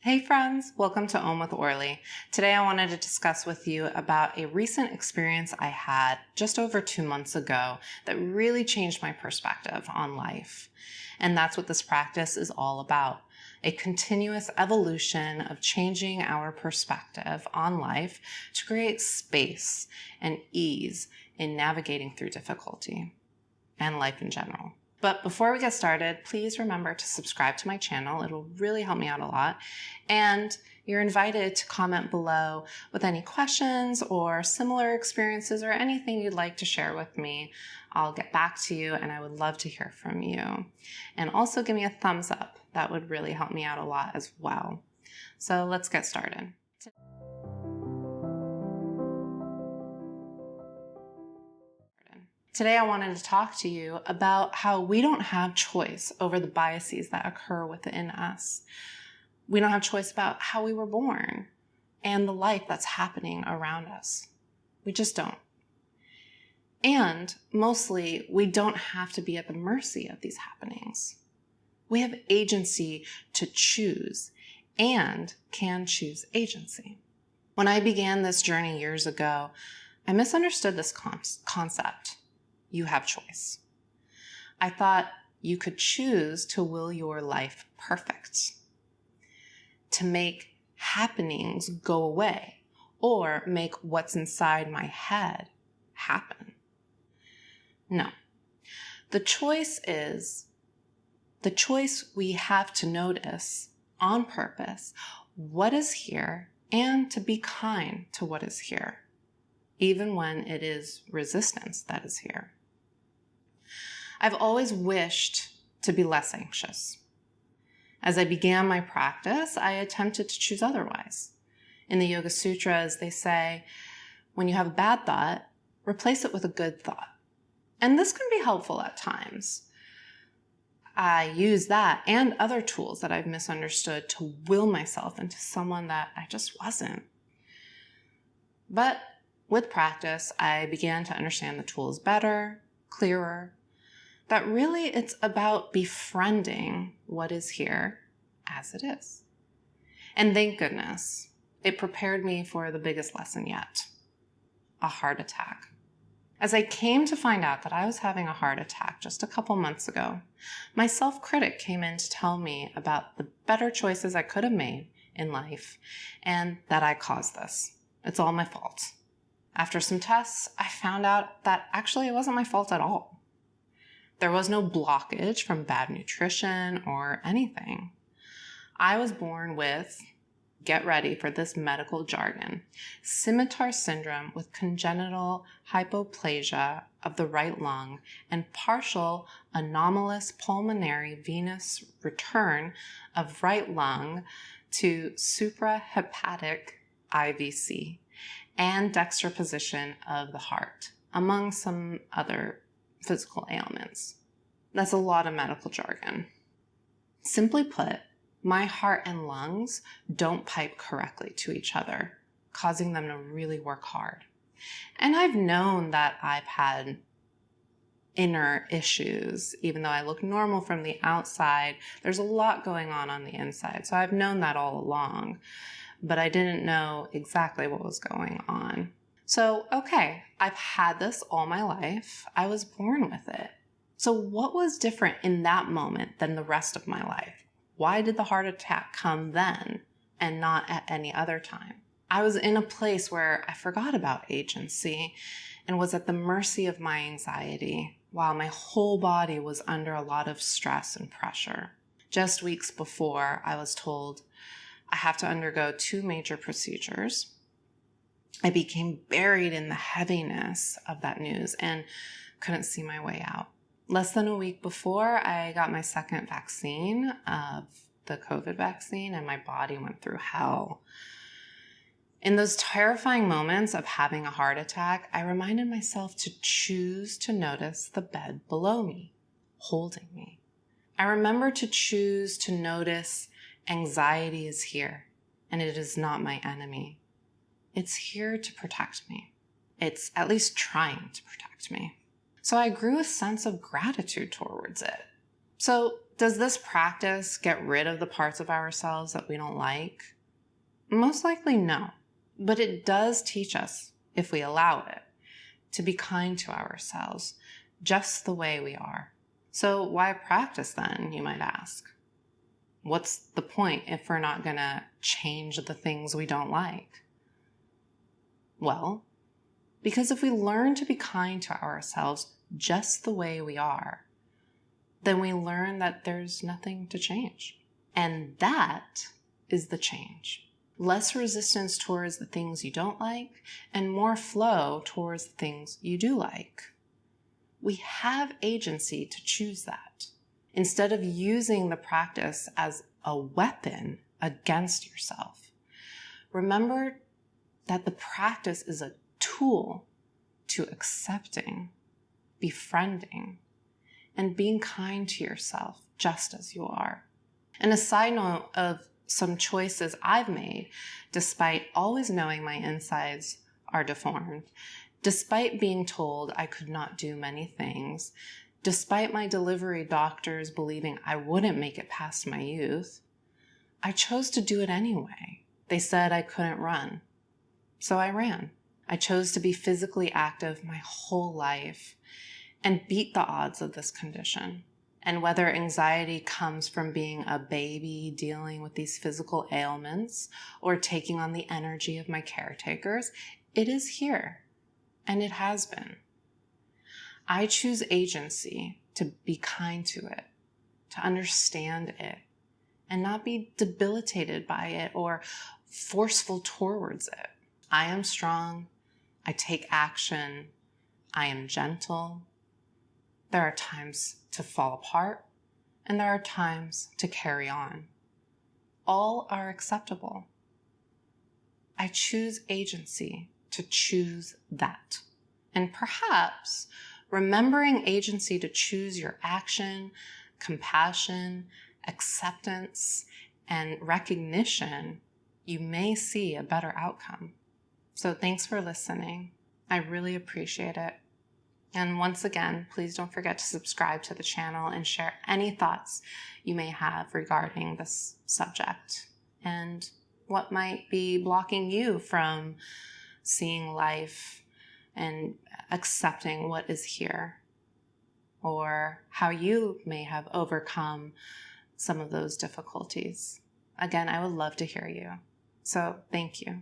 Hey friends, welcome to Om with Orlee. Today I wanted to discuss with you about a recent experience I had just over 2 months ago that really changed my perspective on life. And that's what this practice is all about. A continuous evolution of changing our perspective on life to create space and ease in navigating through difficulty and life in general. But before we get started, please remember to subscribe to my channel. It'll really help me out a lot. And you're invited to comment below with any questions or similar experiences or anything you'd like to share with me. I'll get back to you and I would love to hear from you. And also give me a thumbs up. That would really help me out a lot as well. So let's get started. Today I wanted to talk to you about how we don't have choice over the biases that occur within us. We don't have choice about how we were born and the life that's happening around us. We just don't. And mostly, we don't have to be at the mercy of these happenings. We have agency to choose and can choose agency. When I began this journey years ago, I misunderstood this concept. You have choice. I thought you could choose to will your life perfect, to make happenings go away, or make what's inside my head happen. No. The choice we have to notice on purpose what is here and to be kind to what is here, even when it is resistance that is here. I've always wished to be less anxious. As I began my practice, I attempted to choose otherwise. In the Yoga Sutras, they say, when you have a bad thought, replace it with a good thought. And this can be helpful at times. I use that and other tools that I've misunderstood to will myself into someone that I just wasn't. But with practice, I began to understand the tools better, clearer, that really it's about befriending what is here as it is. And thank goodness, it prepared me for the biggest lesson yet, a heart attack. As I came to find out that I was having a heart attack just a couple months ago, my self-critic came in to tell me about the better choices I could have made in life and that I caused this. It's all my fault. After some tests, I found out that actually it wasn't my fault at all. There was no blockage from bad nutrition or anything. I was born with, get ready for this medical jargon, scimitar syndrome with congenital hypoplasia of the right lung and partial anomalous pulmonary venous return of right lung to suprahepatic IVC and dextroposition of the heart, among some other physical ailments. That's a lot of medical jargon. Simply put, my heart and lungs don't pipe correctly to each other, causing them to really work hard. And I've known that I've had inner issues, even though I look normal from the outside. There's a lot going on the inside. So I've known that all along, but I didn't know exactly what was going on. So, okay, I've had this all my life. I was born with it. So what was different in that moment than the rest of my life? Why did the heart attack come then and not at any other time? I was in a place where I forgot about agency and was at the mercy of my anxiety while my whole body was under a lot of stress and pressure. Just weeks before, I was told I have to undergo 2 major procedures. I became buried in the heaviness of that news and couldn't see my way out. Less than a week before, I got my second vaccine of the COVID vaccine and my body went through hell. In those terrifying moments of having a heart attack, I reminded myself to choose to notice the bed below me, holding me. I remember to choose to notice anxiety is here and it is not my enemy. It's here to protect me. It's at least trying to protect me. So I grew a sense of gratitude towards it. So Does this practice get rid of the parts of ourselves that we don't like? Most likely no, but it does teach us, if we allow it, to be kind to ourselves just the way we are. So why practice then, you might ask? What's the point if we're not going to change the things we don't like? Well, because if we learn to be kind to ourselves just the way we are, then we learn that there's nothing to change. And that is the change. Less resistance towards the things you don't like and more flow towards the things you do like. We have agency to choose that. Instead of using the practice as a weapon against yourself, remember that the practice is a tool to accepting, befriending, and being kind to yourself just as you are. And a side note of some choices I've made, despite always knowing my insides are deformed, despite being told I could not do many things, despite my delivery doctors believing I wouldn't make it past my youth, I chose to do it anyway. They said I couldn't run, so I ran. I chose to be physically active my whole life and beat the odds of this condition. And whether anxiety comes from being a baby dealing with these physical ailments or taking on the energy of my caretakers, it is here, and it has been. I choose agency to be kind to it, to understand it, and not be debilitated by it or forceful towards it. I am strong. I take action. I am gentle. There are times to fall apart, and there are times to carry on. All are acceptable. I choose agency to choose that. And perhaps remembering agency to choose your action, compassion, acceptance, and recognition, you may see a better outcome. So thanks for listening. I really appreciate it. And once again, please don't forget to subscribe to the channel and share any thoughts you may have regarding this subject and what might be blocking you from seeing life and accepting what is here, or how you may have overcome some of those difficulties. Again, I would love to hear you. So thank you.